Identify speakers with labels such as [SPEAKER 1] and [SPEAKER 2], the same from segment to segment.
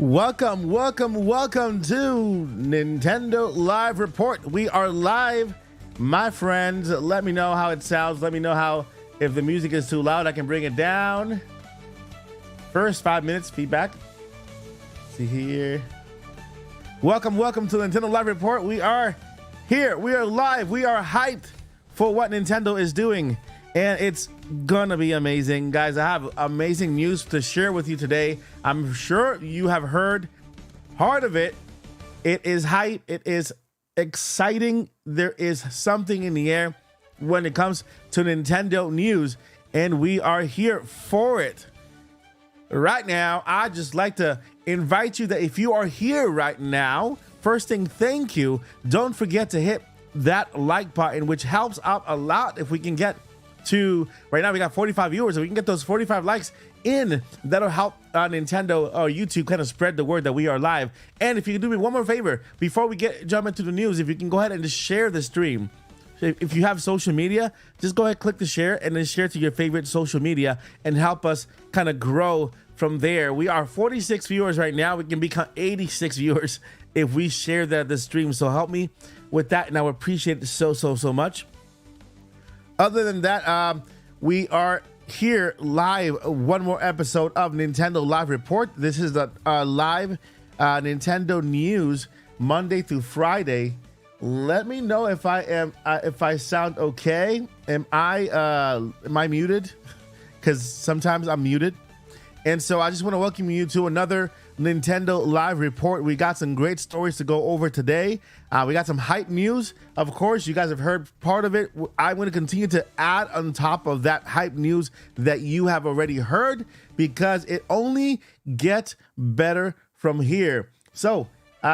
[SPEAKER 1] Welcome to Nintendo Live Report. We are live, my friends. Let me know how it sounds. Let me know how, if the music is too loud, I can bring it down. First 5 minutes feedback. See here. Welcome to Nintendo Live Report. We are here. We are live. We are hyped for what Nintendo is doing. And it's gonna be amazing, guys. I have amazing news to share with you today. I'm sure you have heard part of it. It is hype. It is exciting. There is something in the air when it comes to Nintendo news, and we are here for it. Right now, I'd just like to invite you that if you are here right now, first thing, thank you. Don't forget to hit that like button, which helps out a lot. If we can get to, right now we got 45 viewers, if we can get those 45 likes in, that'll help Nintendo or YouTube kind of spread the word that we are live. And if you can do me one more favor before we jump into the news, if you can go ahead and just share the stream. If you have social media, just go ahead, click the share, and then share to your favorite social media and help us kind of grow from there. We are 46 viewers right now. We can become 86 viewers if we share the stream. So help me with that, and I would appreciate it so much. Other than that, we are here live. One more episode of Nintendo Live Report. This is the live Nintendo news Monday through Friday. Let me know if I sound okay. Am I muted? Because sometimes I'm muted. And so I just want to welcome you to another Nintendo Live Report. We got some great stories to go over today. We got some hype news. Of course, you guys have heard part of it. I'm going to continue to add on top of that hype news that you have already heard, because it only gets better from here. So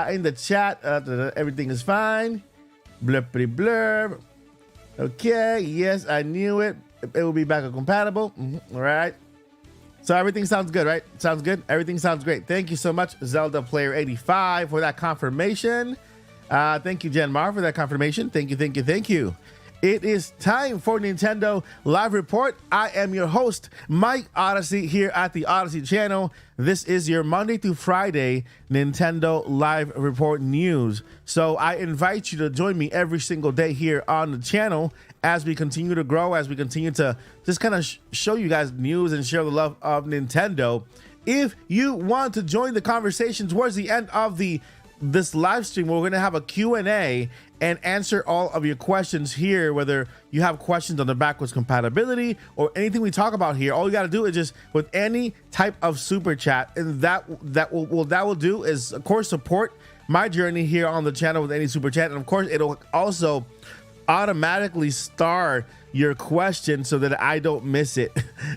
[SPEAKER 1] in the chat, everything is fine. Blurpity blurb. Okay, yes, I knew it. It will be backward compatible. All right. So everything sounds good, right? Sounds good. Everything sounds great. Thank you so much, Zelda Player 85, for that confirmation. Thank you, Jen Mar, for that confirmation. Thank you. It is time for Nintendo Live Report. I am your host, Mike Odyssey, here at the Odyssey channel. This is your Monday through Friday Nintendo Live Report news. So I invite you to join me every single day here on the channel as we continue to grow, as we continue to just kind of show you guys news and share the love of Nintendo. If you want to join the conversation towards the end of this live stream, we're going to have a Q&A and answer all of your questions here, whether you have questions on the backwards compatibility or anything we talk about here. All you got to do is just with any type of super chat, and that will do is, of course, support my journey here on the channel with any super chat. And of course, it'll also automatically star your question so that I don't miss it,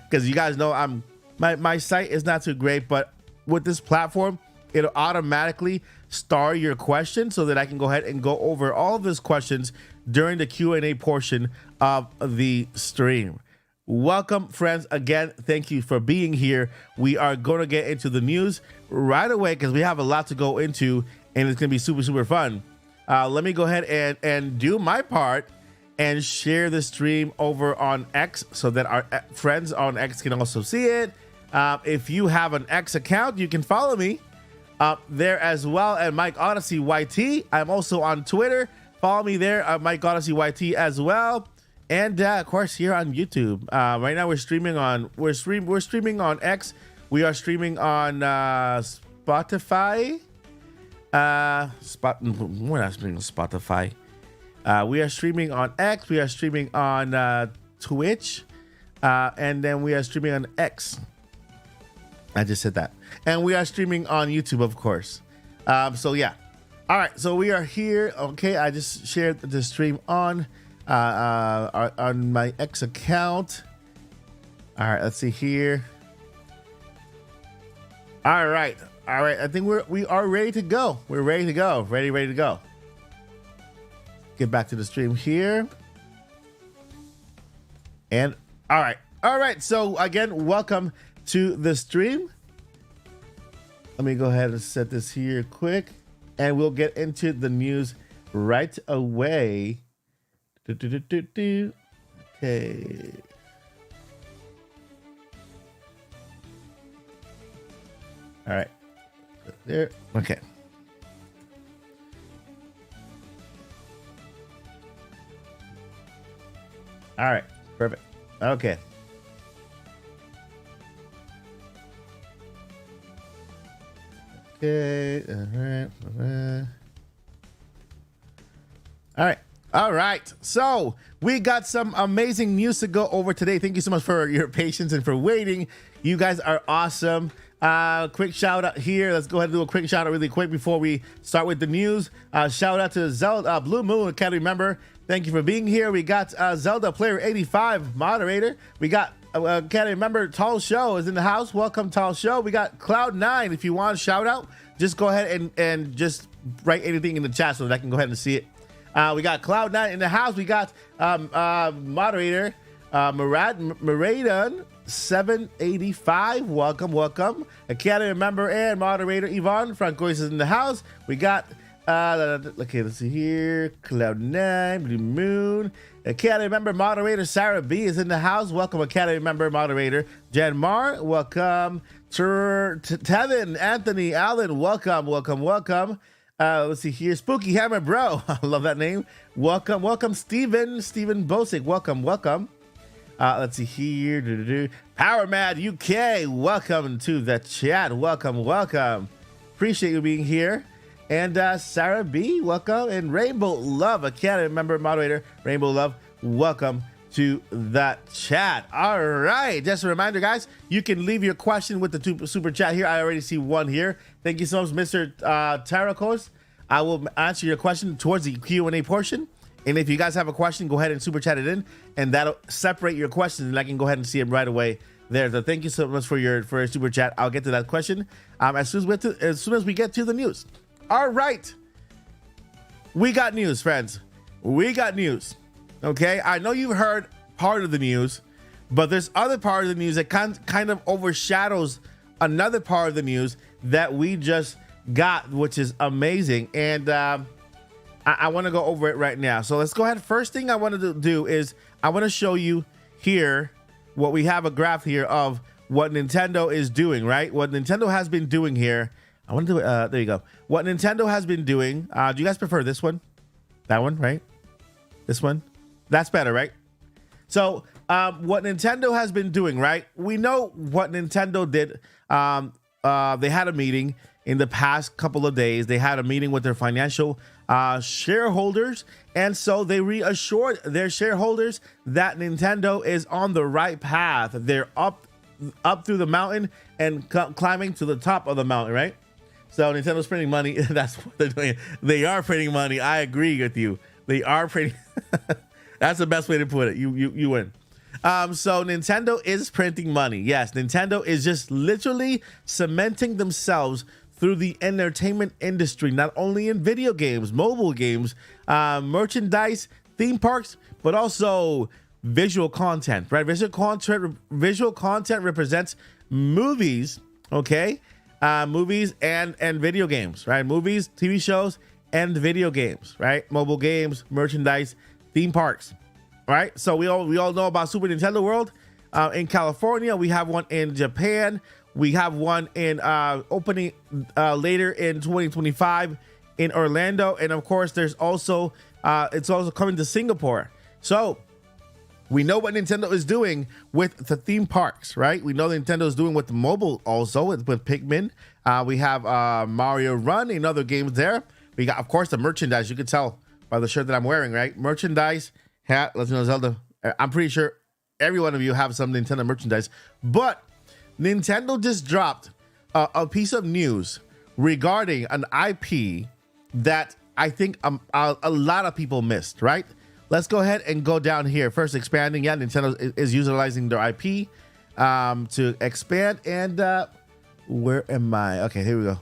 [SPEAKER 1] because you guys know my site is not too great, but with this platform, it'll automatically star your question so that I can go ahead and go over all of these questions during the Q&A portion of the stream. Welcome, friends. Again, thank you for being here. We are going to get into the news right away because we have a lot to go into, and it's going to be super fun. Let me go ahead and do my part and share the stream over on X so that our friends on X can also see it. If you have an X account, you can follow me up there as well at Mike Odyssey YT. I'm also on Twitter. Follow me there at Mike Odyssey YT as well. And of course here on YouTube. Right now we're streaming on X. We are streaming on Spotify. We're not streaming on Spotify. We are streaming on X. We are streaming on Twitch. And then we are streaming on X. I just said that. And we are streaming on YouTube, of course. So yeah. All right. So we are here. Okay. I just shared the stream on my X account. All right. Let's see here. All right. I think we are ready to go. We're ready to go. Ready to go. Get back to the stream here. And all right. So again, welcome to the stream. Let me go ahead and set this here quick, and we'll get into the news right away. Okay. All right. there. Okay. All right. Perfect. Okay. Okay. All right. All right. So we got some amazing news to go over today. Thank you so much for your patience and for waiting. You guys are awesome. Quick shout out here. Let's go ahead and do a quick shout out really quick before we start with the news. Shout out to Zelda, Blue Moon Academy member. Thank you for being here. We got Zelda player 85 moderator. We got Academy member Tall Show is in the house. Welcome, Tall Show. We got Cloud9. If you want a shout out, just go ahead and just write anything in the chat so that I can go ahead and see it. We got Cloud9 in the house. We got moderator Maradan 785. Welcome, welcome. Academy member and moderator Yvonne Francois is in the house. We got okay, let's see here. Cloud9, Blue Moon. Academy member moderator Sarah B is in the house. Welcome, Academy member moderator Jan Mar. Welcome. Tevin, Anthony, Allen. Welcome, welcome, welcome. Let's see here. Spooky Hammer Bro. I love that name. Welcome, welcome, Steven Bosick. Welcome, welcome. Let's see here. Power Mad UK. Welcome to the chat. Welcome, welcome. Appreciate you being here. And Sarah B, welcome. And Rainbow Love, Academy member moderator. Rainbow Love, welcome to the chat. All right. Just a reminder, guys, you can leave your question with the super chat here. I already see one here. Thank you so much, Mr. Tarakos. I will answer your question towards the Q&A portion. And if you guys have a question, go ahead and super chat it in, and that'll separate your questions, and I can go ahead and see them right away there. So thank you so much for your super chat. I'll get to that question as soon as we get to the news. All right, we got news, friends. We got news. Okay, I know you've heard part of the news, but there's other part of the news that kind of overshadows another part of the news that we just got, which is amazing. And I want to go over it right now. So let's go ahead. First thing I wanted to do is I want to show you here what we have a graph here of what Nintendo is doing, right? What Nintendo has been doing here. I want to do it. There you go. What Nintendo has been doing. Do you guys prefer this one? That one, right? This one? That's better, right? So what Nintendo has been doing, right? We know what Nintendo did. They had a meeting in the past couple of days. They had a meeting with their financial shareholders, and so they reassured their shareholders that Nintendo is on the right path. They're up through the mountain and climbing to the top of the mountain, right? So Nintendo's printing money. That's what they're doing. They are printing money. I agree with you. They are printing. That's the best way to put it. You win. So Nintendo is printing money. Yes, Nintendo is just literally cementing themselves through the entertainment industry, not only in video games, mobile games, merchandise, theme parks, but also visual content, right? Visual content represents movies, okay? Movies and video games, right? Movies, TV shows, and video games, right? Mobile games, merchandise, theme parks, right? So we all know about Super Nintendo World in California. We have one in Japan. We have one in opening later in 2025 in Orlando, and of course, there's also it's also coming to Singapore. So we know what Nintendo is doing with the theme parks, right? We know Nintendo is doing with the mobile also with Pikmin. We have Mario Run and other games there. We got, of course, the merchandise. You can tell by the shirt that I'm wearing, right? Merchandise, hat, Legend of Zelda. I'm pretty sure every one of you have some Nintendo merchandise, but Nintendo just dropped a piece of news regarding an IP that I think a lot of people missed, right? Let's go ahead and go down here. First, expanding. Yeah, Nintendo is utilizing their IP to expand. And where am I? Okay, here we go.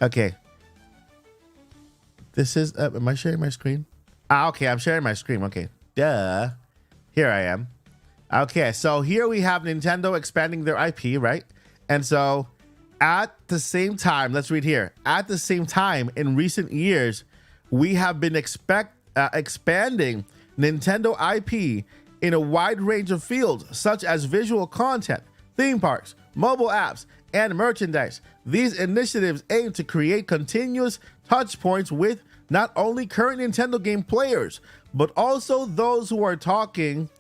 [SPEAKER 1] Okay. This is, am I sharing my screen? Okay, I'm sharing my screen. Okay, duh. Here I am. Okay, so here we have Nintendo expanding their IP, right? And so at the same time, let's read here. At the same time, in recent years, we have been expanding Nintendo IP in a wide range of fields, such as visual content, theme parks, mobile apps, and merchandise. These initiatives aim to create continuous touch points with not only current Nintendo game players, but also those who are taking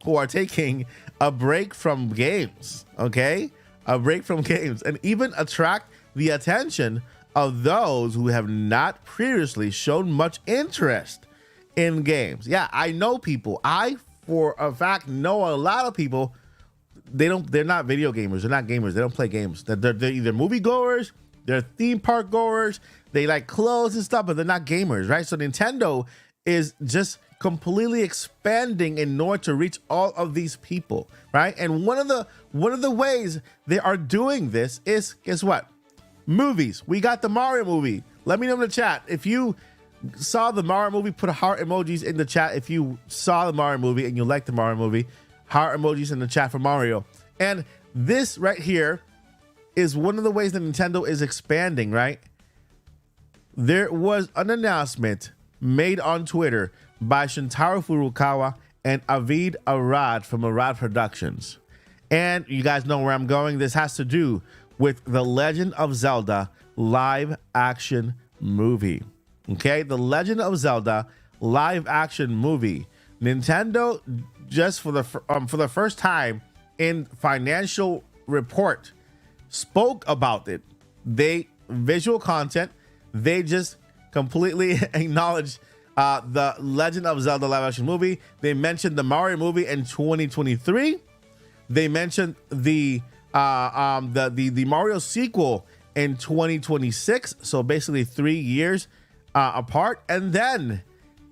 [SPEAKER 1] a break from games, okay? A break from games, and even attract the attention of those who have not previously shown much interest in games. Yeah, I know people. I, for a fact, know a lot of people. They're not video gamers. They're not gamers. They don't play games. They're either movie goers, they're theme park goers. They like clothes and stuff, but they're not gamers, right? So Nintendo is just completely expanding in order to reach all of these people, right? And one of the ways they are doing this is, guess what? Movies. We got the Mario movie. Let me know in the chat if you saw the Mario movie. Put heart emojis in the chat if you saw the Mario movie and you like the Mario movie. Heart emojis in the chat for Mario. And this right here is one of the ways that Nintendo is expanding, right? There was an announcement made on Twitter by Shintaro Furukawa and Avid Arad from Arad Productions. And you guys know where I'm going. This has to do with the Legend of Zelda live action movie. Okay, the Legend of Zelda live action movie. Nintendo just for the first time in financial report spoke about it. They visual content. They just completely acknowledged the Legend of Zelda live action movie. They mentioned the Mario movie in 2023. They mentioned the Mario sequel in 2026. So basically 3 years apart. And then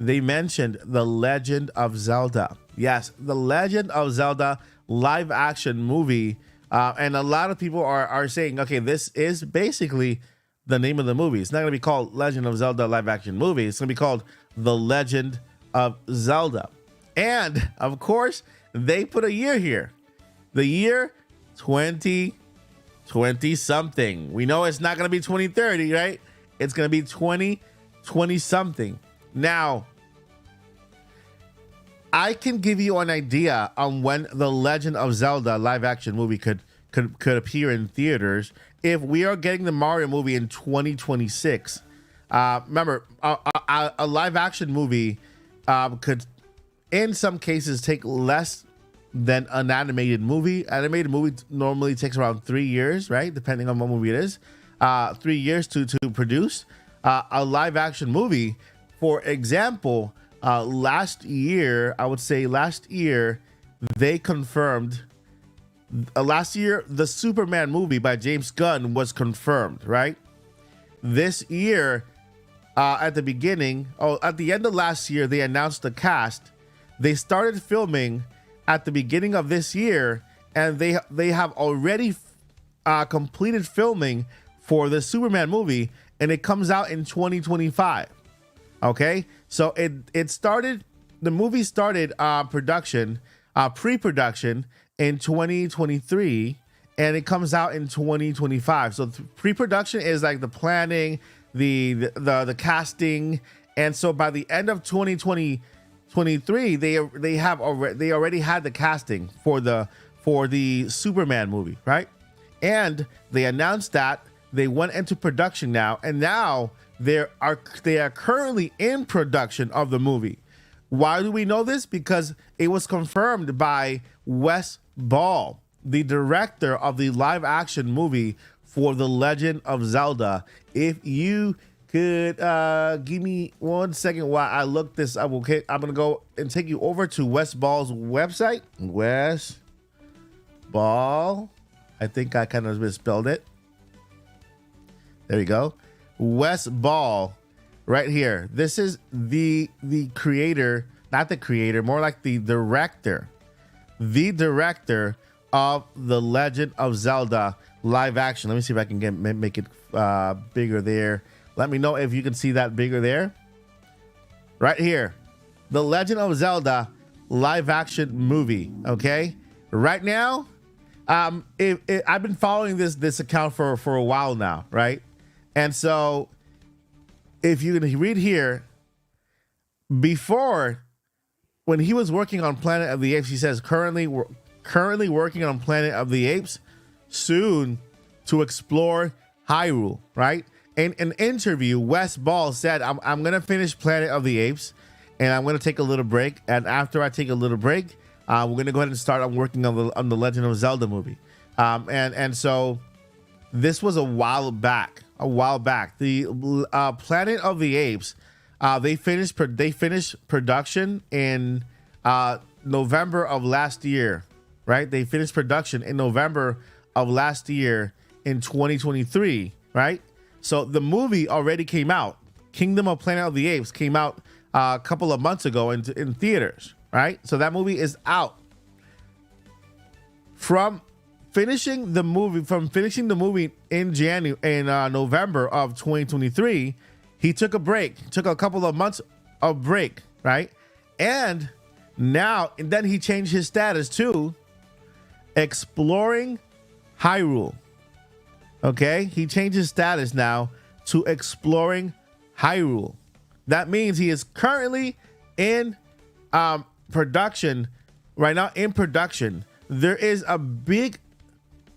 [SPEAKER 1] they mentioned the Legend of Zelda. Yes, the Legend of Zelda live action movie. And a lot of people are saying, okay, this is basically the name of the movie. It's not going to be called Legend of Zelda live action movie. It's going to be called The Legend of Zelda. And of course, they put a year here. The year 2020 something. We know it's not going to be 2030, right? It's going to be 2020 something. Now, I can give you an idea on when the Legend of Zelda live action movie could appear in theaters. If we are getting the Mario movie in 2026, remember, a live action movie could, in some cases, take less than an animated movie. Animated movie normally takes around 3 years, right? Depending on what movie it is, 3 years to produce. A live action movie, for example, last year, they confirmed. Last year, the Superman movie by James Gunn was confirmed, right? This year, at the end of last year, they announced the cast. They started filming at the beginning of this year, and they have already completed filming for the Superman movie, and it comes out in 2025. Okay, so the movie started pre-production in 2023, and it comes out in 2025. So pre-production is like the planning, the casting, and so by the end of 2023, they already had the casting for the Superman movie, right? And they announced that they went into production now, and now they are currently in production of the movie. Why do we know this? Because it was confirmed by Wes Ball, the director of the live action movie for The Legend of Zelda. If you could give me 1 second while I look this up, okay? I'm gonna go and take you over to Wes Ball's website. Wes Ball. I think I kind of misspelled it. There you go. Wes Ball, right here. This is the creator, not the creator, more like the director of The Legend of Zelda live action. Let me see if I can make it bigger there. Let me know if you can see that bigger there. Right here, The Legend of Zelda live action movie. Okay, right now, I've been following this account for a while now, right? And so, if you can read here, before, when he was working on Planet of the Apes, he says currently working on Planet of the Apes. Soon, to explore Hyrule, right? In an interview, Wes Ball said, I'm going to finish Planet of the Apes and I'm going to take a little break. And after I take a little break, we're going to go ahead and start on working on the Legend of Zelda movie. And so this was a while back. The Planet of the Apes, they finished production in November of last year, right? They finished production in November of last year in 2023, right? So the movie already came out. Kingdom of Planet of the Apes came out a couple of months ago in theaters, right? So that movie is out. From finishing the movie in November of 2023, he took a break, took a couple of months of break, right? And then he changed his status to exploring Hyrule. Okay, he changed his status now to exploring Hyrule. That means he is currently in production right now. In production, there is a big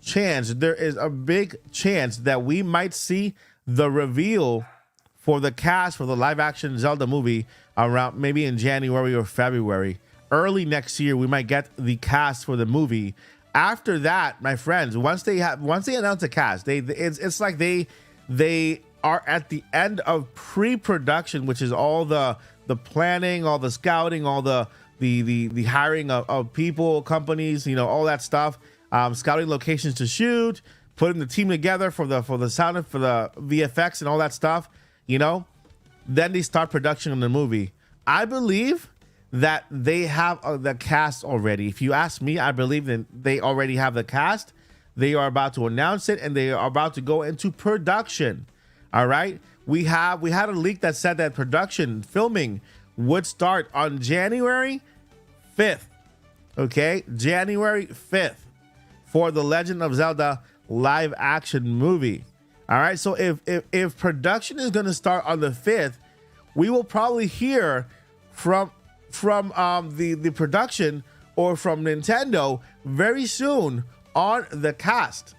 [SPEAKER 1] chance that we might see the reveal for the cast for the live action Zelda movie around maybe in January or February. Early next year, we might get the cast for the movie. After that, my friends, once they announce a cast, it's like they are at the end of pre-production, which is all the planning, all the scouting, all the hiring of people, companies, all that stuff, scouting locations to shoot, putting the team together for the sound, for the VFX and all that stuff, Then they start production on the movie. I believe that they have the cast already. If you ask me, I believe that they already have the cast. They are about to announce it and they are about to go into production. All right. We had a leak that said that filming would start on January 5th. Okay. January 5th for the Legend of Zelda live action movie. All right. So if production is going to start on the 5th, we will probably hear from the production or from Nintendo very soon on the cast,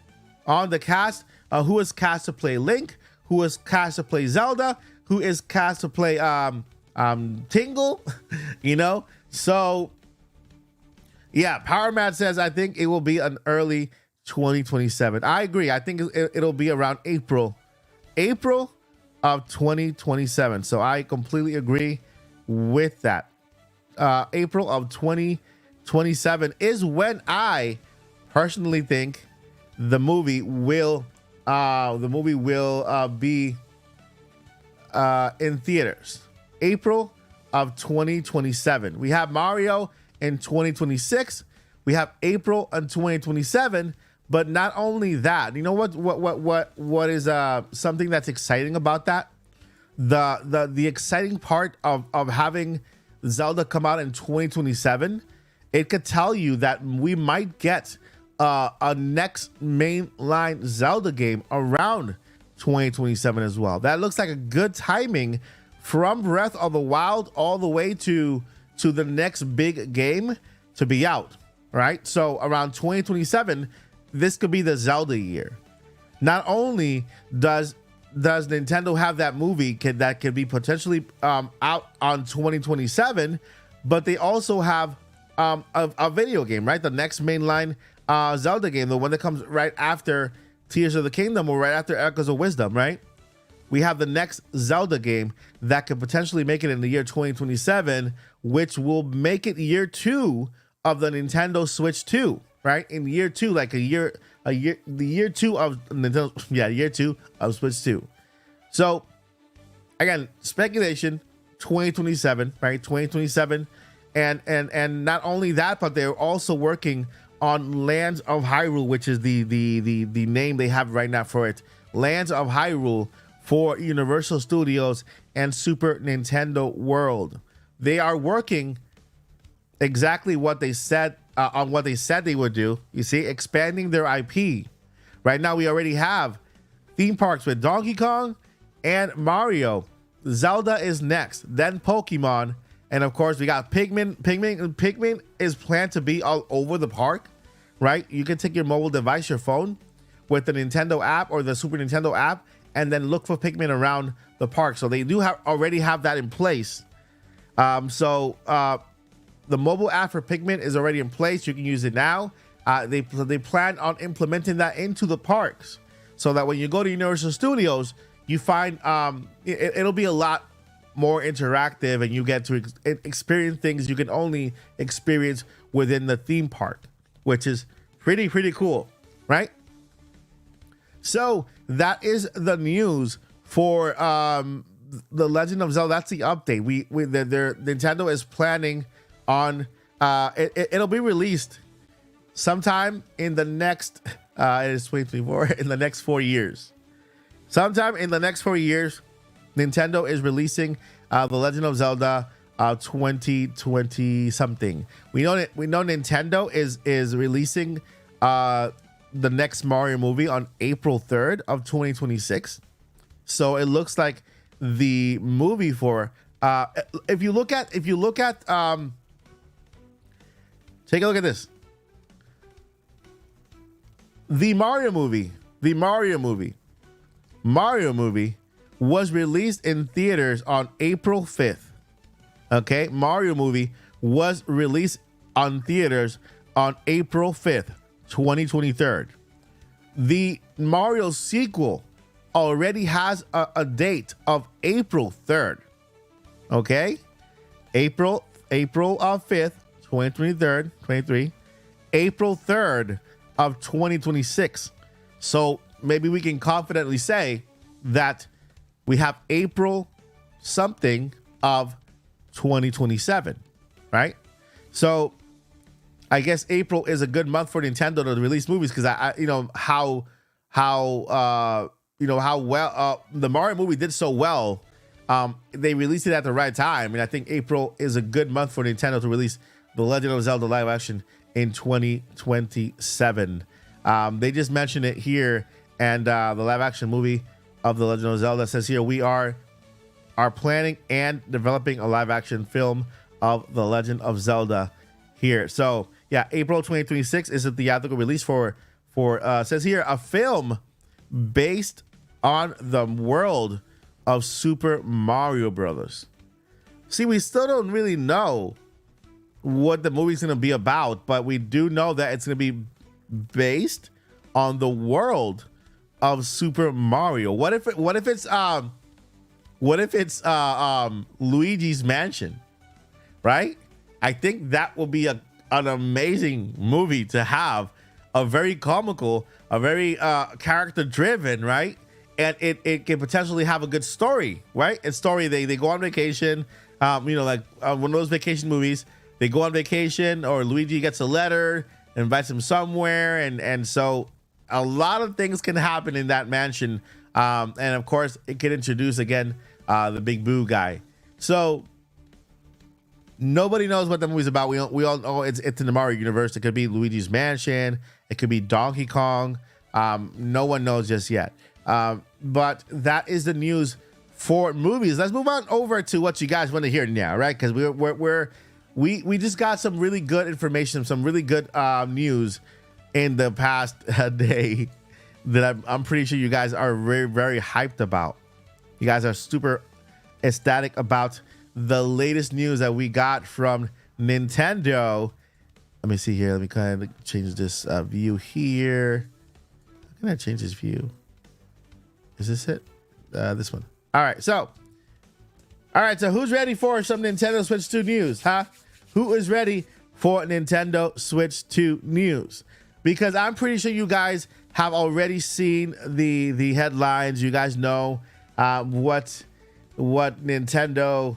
[SPEAKER 1] who is cast to play Link, who is cast to play Zelda, who is cast to play Tingle, So yeah, Power Mad says I think it will be an early 2027. I agree. I think it'll be around April of 2027. So I completely agree with that. April of 2027 is when I personally think the movie will be in theaters. April of 2027. We have Mario in 2026. We have April in 2027. But not only that, you know what is something that's exciting about that? The exciting part of having Zelda come out in 2027, it could tell you that we might get a next mainline Zelda game around 2027 as well. That looks like a good timing from Breath of the Wild all the way to the next big game to be out, right? So around 2027, this could be the Zelda year. Not only does Nintendo have that movie that could be potentially out on 2027, but they also have a video game, right? The next mainline Zelda game, the one that comes right after Tears of the Kingdom or right after Echoes of Wisdom, right? We have the next Zelda game that could potentially make it in the year 2027, which will make it year 2 of the Nintendo Switch 2, right? In year 2, like the year 2 of Nintendo, year 2 of Switch 2. So again, speculation, 2027, right? 2027. And not only that, but they're also working on Lands of Hyrule, which is the name they have right now for it. Lands of Hyrule for Universal Studios and Super Nintendo World. They are working exactly what they said on what they said they would do. You see, expanding their IP. Right now, we already have theme parks with Donkey Kong and Mario. Zelda is next, then Pokemon, and of course, we got Pikmin. Pikmin is planned to be all over the park, right? You can take your mobile device, your phone, with the Nintendo app or the Super Nintendo app, and then look for Pikmin around the park. So they do already have that in place. The mobile app for Pikmin is already in place. You can use it now. They plan on implementing that into the parks, so that when you go to Universal Studios, you find it'll be a lot more interactive, and you get to experience things you can only experience within the theme park, which is pretty cool, right? So that is the news for the Legend of Zelda. That's the update. Nintendo is planning on it'll be released sometime in the next it is 2024, in the next 4 years. Sometime in the next 4 years, Nintendo is releasing the Legend of Zelda 2020 something. We know Nintendo is releasing the next Mario movie on April 3rd of 2026. So it looks like the movie for if you look at take a look at this. The Mario movie was released in theaters on April 5th. Okay, Mario movie was released on theaters on April 5th, 2023. The Mario sequel already has a date of April 3rd. Okay, April 5th, 23, April 3rd of 2026. So maybe we can confidently say that we have April something of 2027, right? So I guess April is a good month for Nintendo to release movies, because I how well the Mario movie did so well. They released it at the right time, and I think April is a good month for Nintendo to release The Legend of Zelda live action in 2027. They just mentioned it here, and the live action movie of The Legend of Zelda says here, we are planning and developing a live action film of The Legend of Zelda here. So yeah, April 2026 is a theatrical release for says here, a film based on the world of Super Mario Brothers. See, we still don't really know what the movie's going to be about, but we do know that it's going to be based on the world of Super Mario. What if it's Luigi's Mansion, right? I think that will be an amazing movie to have, a very comical, a very character driven, right? And it can potentially have a good story, right? A story, they go on vacation, like one of those vacation movies. They go on vacation, or Luigi gets a letter, invites him somewhere, and so a lot of things can happen in that mansion. And of course, it can introduce again the Big Boo guy. So nobody knows what the movie's about. We all know it's in the Mario universe. It could be Luigi's Mansion. It could be Donkey Kong. No one knows just yet. But that is the news for movies. Let's move on over to what you guys want to hear now, right? Because we just got some really good information, some really good news in the past day that I'm pretty sure you guys are very, very hyped about. You guys are super ecstatic about the latest news that we got from Nintendo. Let me see here. Let me kind of change this view here. How can I change this view? Is this it? This one. All right. So who's ready for some Nintendo Switch 2 news, huh? Who is ready for Nintendo Switch 2 news? Because I'm pretty sure you guys have already seen the headlines. You guys know what Nintendo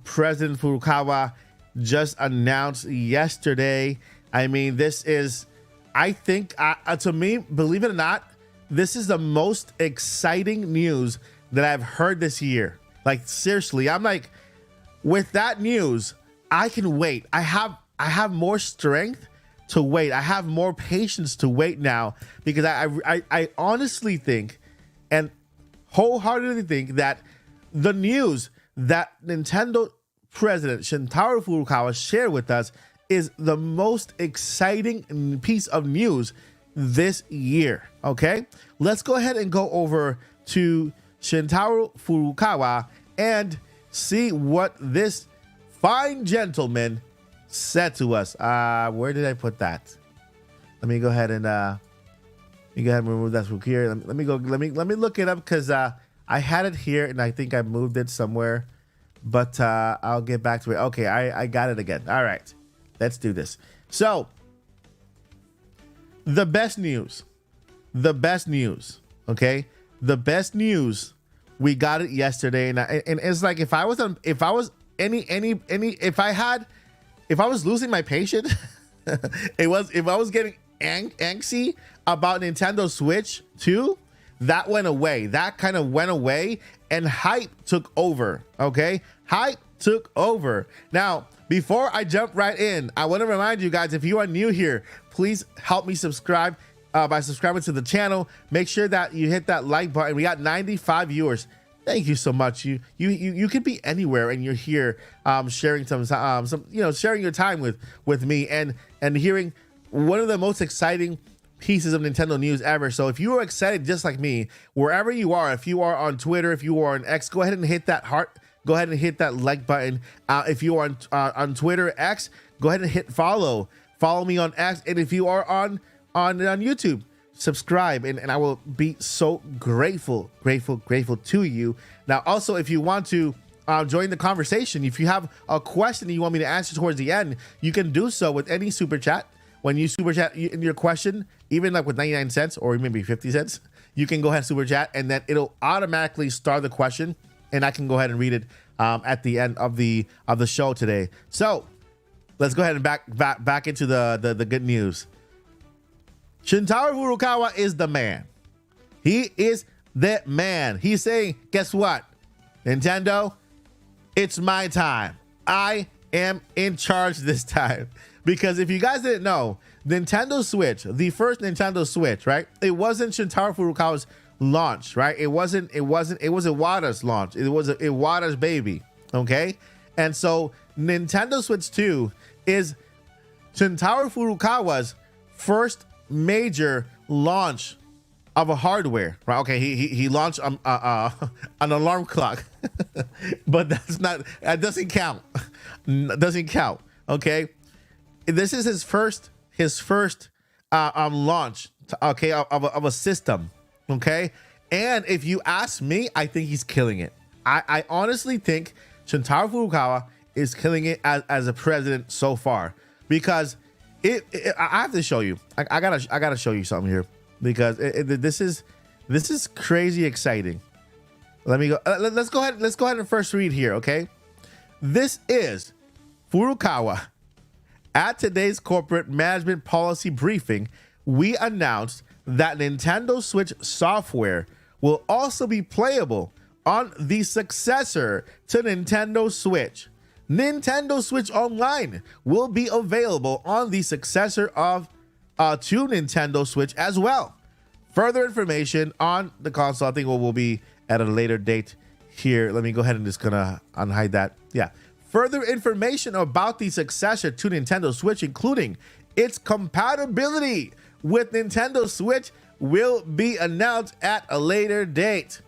[SPEAKER 1] President Furukawa just announced yesterday. I mean, this is, I think, to me, believe it or not, this is the most exciting news that I've heard this year. Like, seriously, I'm like, with that news, I can wait. I have more strength to wait. I have more patience to wait now, because I honestly think and wholeheartedly think that the news that Nintendo President Shintaro Furukawa shared with us is the most exciting piece of news this year. Okay, let's go ahead and go over to Shintaro Furukawa and see what this fine gentleman said to us. Where did I put that? Let me go ahead and remove that from here. Let me look it up, because I had it here and I think I moved it somewhere, but I'll get back to it. Okay, I got it again. All right, let's do this. So the best news, okay, the best news, we got it yesterday, and it's like, if I was losing my patience, if I was getting angsty about Nintendo Switch 2, that went away. That kind of went away, and hype took over. Okay, hype took over. Now, before I jump right in, I want to remind you guys, if you are new here, please help me subscribe by subscribing to the channel. Make sure that you hit that like button. We got 95 viewers. Thank you so much. You could be anywhere, and you're here sharing some sharing your time with me and hearing one of the most exciting pieces of Nintendo news ever. So if you are excited just like me, wherever you are, if you are on Twitter, if you are on X, go ahead and hit that heart. Go ahead and hit that like button. If you are on Twitter, X, go ahead and hit follow. Follow me on X, and if you are on YouTube, subscribe, and I will be so grateful to you. Now, also, if you want to join the conversation, if you have a question that you want me to answer towards the end, you can do so with any super chat. When you super chat in your question, even like with 99 cents or maybe 50 cents, you can go ahead and super chat, and then it'll automatically start the question, and I can go ahead and read it at the end of the show today. So let's go ahead and back into the good news. Shintaro Furukawa is the man. He is the man. He's saying, guess what, Nintendo, it's my time. I am in charge this time. Because if you guys didn't know, Nintendo Switch, the first Nintendo Switch, right? It wasn't Shintaro Furukawa's launch, right? It was Iwata's launch. It was Iwata's baby, okay? And so Nintendo Switch 2 is Shintaro Furukawa's first major launch of a hardware, right? Okay, he launched an alarm clock, but that doesn't count. Doesn't count, okay? This is his first launch, okay, of a system, okay. And if you ask me, I think he's killing it. I honestly think Shintaro Furukawa is killing it as a president so far, because I have to show you. I gotta show you something here, because this is crazy exciting. Let me go. Let's go ahead and first read here, okay. This is Furukawa. At today's corporate management policy briefing, we announced that Nintendo Switch software will also be playable on the successor to Nintendo Switch. Nintendo Switch Online will be available on the successor to Nintendo Switch as well. Further information on the console, I think, will be at a later date here. Let me go ahead and just gonna unhide that. Yeah. Further information about the successor to Nintendo Switch, including its compatibility with Nintendo Switch, will be announced at a later date.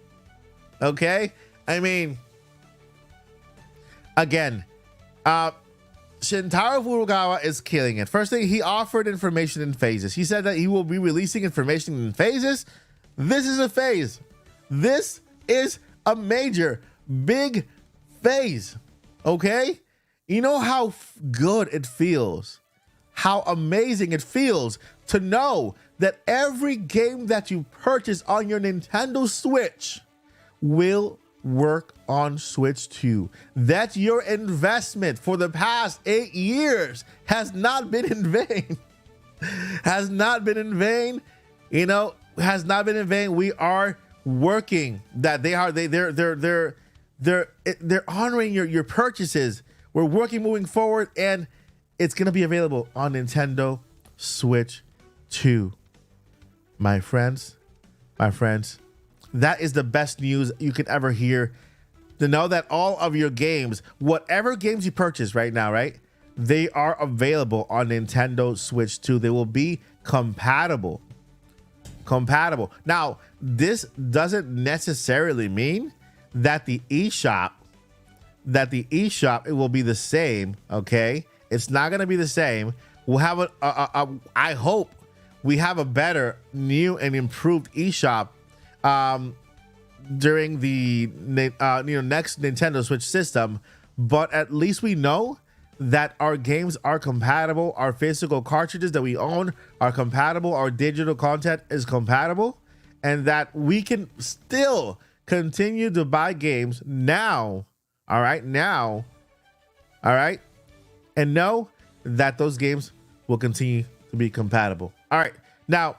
[SPEAKER 1] Okay? I mean, again, Shintaro Furukawa is killing it. First thing, he offered information in phases. He said that he will be releasing information in phases. This is a phase. This is a major, big phase. Okay, you know how good it feels, how amazing it feels to know that every game that you purchase on your Nintendo Switch will work on Switch 2. That your investment for the past 8 years has not been in vain. Has not been in vain. You know, has not been in vain. We are working that they're honoring your purchases. We're working moving forward, and it's gonna be available on Nintendo Switch 2. My friends, that is the best news you can ever hear. To know that all of your games, whatever games you purchase right now, right, they are available on Nintendo Switch 2. They will be compatible. compatible. Now, this doesn't necessarily mean that the eShop, it will be the same, okay? It's not gonna be the same. We'll have I hope we have a better, new and improved eShop during the next Nintendo Switch system, but at least we know that our games are compatible, our physical cartridges that we own are compatible, our digital content is compatible, and that we can still continue to buy games now, all right, and know that those games will continue to be compatible. All right, now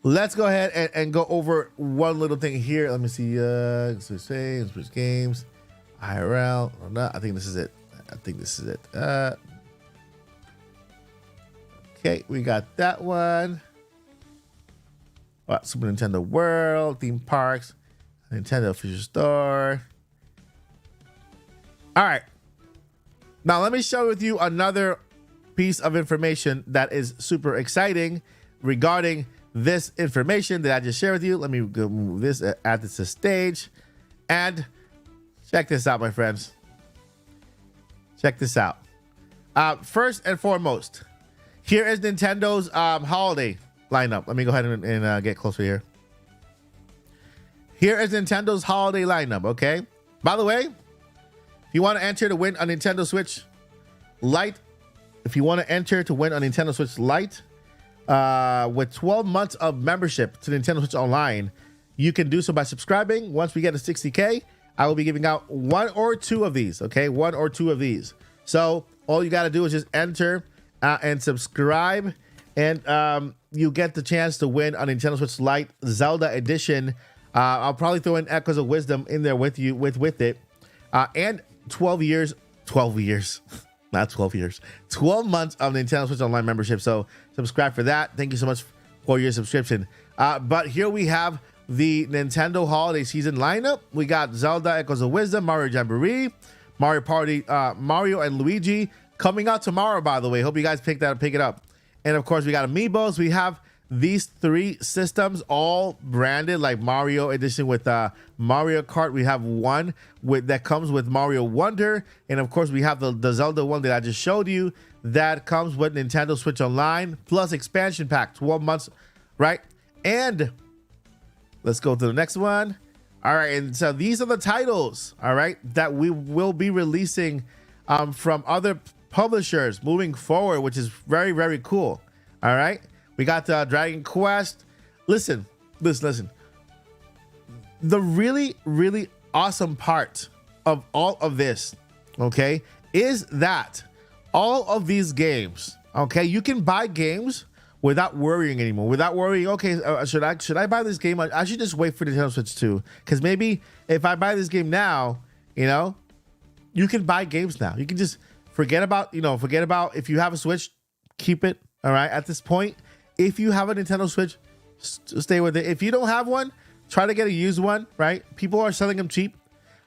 [SPEAKER 1] let's go ahead and go over one little thing here. Let me see. Switch games, IRL. Or not. I think this is it. Okay, we got that one. Super Nintendo World, theme parks, Nintendo official store. All right. Now let me share with you another piece of information that is super exciting regarding this information that I just shared with you. Let me go move this, add this to stage, and check this out, my friends. Check this out. First and foremost, here is Nintendo's holiday lineup. Let me go ahead and get closer here. Here is Nintendo's holiday lineup, okay? By the way, if you want to enter to win a Nintendo Switch Lite, with 12 months of membership to Nintendo Switch Online, you can do so by subscribing. Once we get to 60K, I will be giving out one or two of these, okay? One or two of these. So all you got to do is just enter and subscribe, and you get the chance to win a Nintendo Switch Lite Zelda edition. I'll probably throw in Echoes of Wisdom in there with you, with it. And 12 months of Nintendo Switch Online membership. So subscribe for that. Thank you so much for your subscription. But here we have the Nintendo holiday season lineup. We got Zelda Echoes of Wisdom, Mario Jamboree, Mario Party, Mario and Luigi coming out tomorrow, by the way. Hope you guys pick it up. And of course, we got Amiibos. We have these three systems all branded like Mario edition with Mario Kart. We have one that comes with Mario Wonder, and of course we have the Zelda one that I just showed you that comes with Nintendo Switch Online plus expansion pack, 12 months, right? And let's go to the next one. All right, and so these are the titles, all right, that we will be releasing from other publishers moving forward, which is very, very cool. All right. We got Dragon Quest. Listen. The really, really awesome part of all of this, okay, is that all of these games, okay, you can buy games without worrying anymore. Without worrying, okay, should I buy this game? I should just wait for the Nintendo Switch 2. Because maybe if I buy this game now, you can buy games now. You can just forget about if you have a Switch, keep it. All right, at this point. If you have a Nintendo Switch, stay with it. If you don't have one, try to get a used one, right? People are selling them cheap.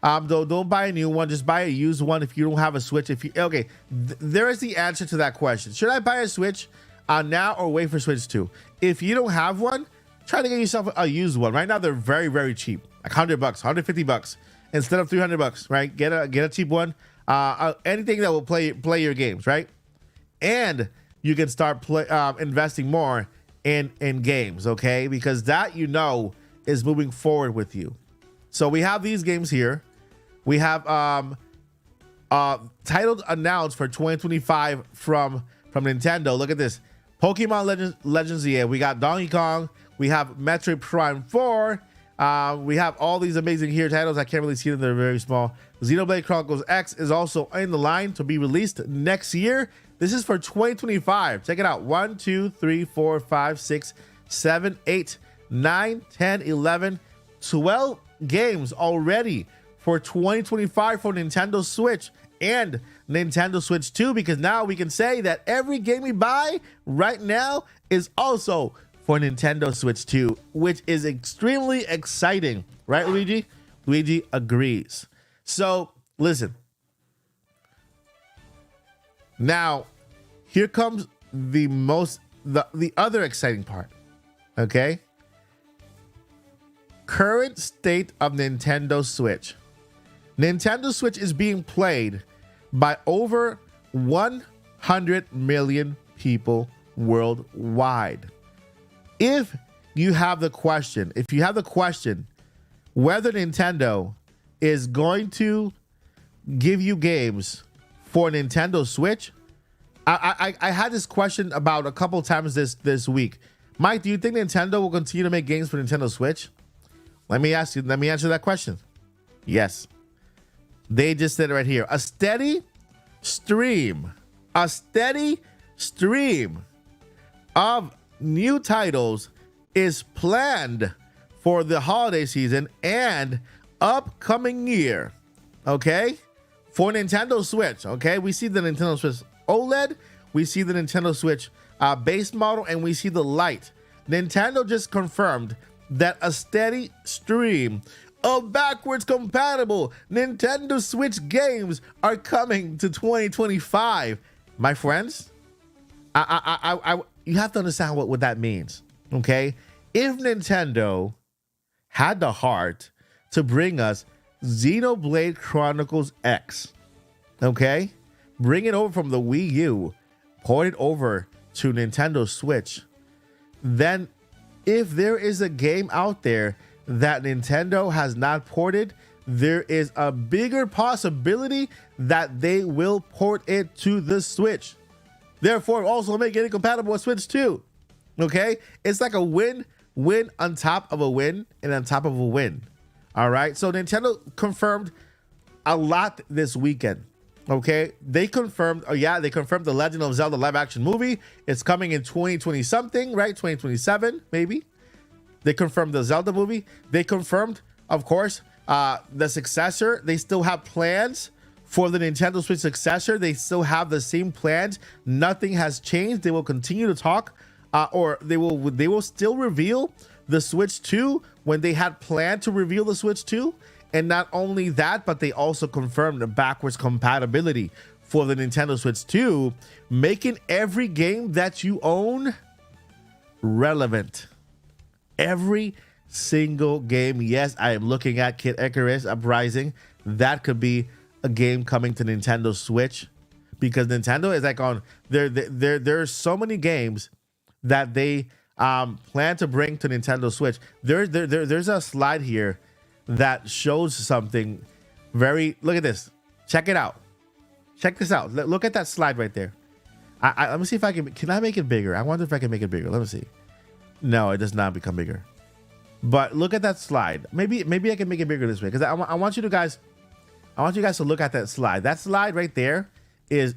[SPEAKER 1] Don't buy a new one. Just buy a used one if you don't have a Switch. There is the answer to that question. Should I buy a Switch now or wait for Switch 2? If you don't have one, try to get yourself a used one. Right now, they're very, very cheap. Like $100, $150 instead of $300, right? Get a cheap one. Anything that will play your games, right? And you can start investing more in games, okay? Because that, is moving forward with you. So we have these games here. We have titles announced for 2025 from Nintendo. Look at this. Pokemon Legends EA. We got Donkey Kong. We have Metroid Prime 4. We have all these amazing here titles. I can't really see them. They're very small. Xenoblade Chronicles X is also in the line to be released next year. This is for 2025. Check it out. 1, 2, 3, 4, 5, 6, 7, 8, 9, 10, 11, 12 games already for 2025 for Nintendo Switch and Nintendo Switch 2, because now we can say that every game we buy right now is also for Nintendo Switch 2, which is extremely exciting. Right, Luigi? Luigi agrees. So, listen. Now, here comes the other exciting part. Okay. Current state of Nintendo Switch. Nintendo Switch is being played by over 100 million people worldwide. If you have the question whether Nintendo is going to give you games for Nintendo Switch, I had this question about a couple times this week. Mike, do you think Nintendo will continue to make games for Nintendo Switch? Let me answer that question. Yes. They just said it right here. A steady stream of new titles is planned for the holiday season and upcoming year. Okay? For Nintendo Switch. Okay? We see the Nintendo Switch OLED. We see the Nintendo Switch base model, and we see the Lite. Nintendo just confirmed that a steady stream of backwards compatible Nintendo Switch games are coming to 2025. My friends, you have to understand what that means. Okay? If Nintendo had the heart to bring us Xenoblade Chronicles X, okay? Bring it over from the Wii U, port it over to Nintendo Switch, then if there is a game out there that Nintendo has not ported, there is a bigger possibility that they will port it to the Switch. Therefore, also make it compatible with Switch 2. Okay? It's like a win on top of a win and on top of a win. All right? So Nintendo confirmed a lot this weekend. Okay? They confirmed, they confirmed the Legend of Zelda live action movie. It's coming in 2020 something, right? 2027, maybe. They confirmed the Zelda movie. They confirmed, of course, the successor. They still have plans for the Nintendo Switch successor. They still have the same plans. Nothing has changed. They will continue to talk, or they will still reveal the Switch 2 when they had planned to reveal the Switch 2. And not only that, but they also confirmed the backwards compatibility for the Nintendo Switch 2, making every game that you own relevant. Every single game. Yes, I am looking at Kid Icarus Uprising. That could be a game coming to Nintendo Switch, because Nintendo is like on there's so many games that they plan to bring to Nintendo Switch. There's a slide here that shows something very. Look at this. Check it out. Check this out. Look at that slide right there. Let me see if I can I make it bigger? I wonder if I can make it bigger. Let me see. No, it does not become bigger. But look at that slide. Maybe I can make it bigger this way, because I want you guys to look at that slide. That slide right there is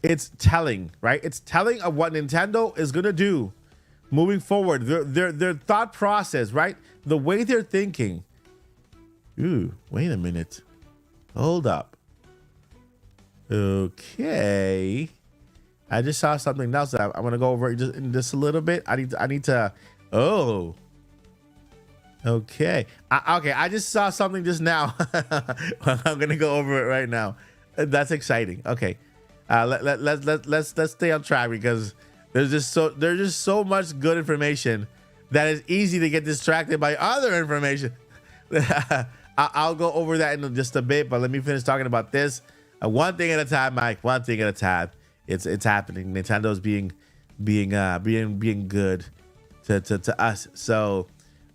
[SPEAKER 1] it's telling, right? It's telling of what Nintendo is gonna do moving forward. Their thought process, right? The way they're thinking. Ooh, wait a minute. Hold up. Okay. I just saw something else that I'm gonna go over just a little bit. I need to. Oh. Okay. Okay. I just saw something just now. I'm gonna go over it right now. That's exciting. Okay. Let's stay on track, because there's just so much good information that is easy to get distracted by other information. I'll go over that in just a bit, but let me finish talking about this. One thing at a time, Mike. One thing at a time. It's happening. Nintendo's being good to us. So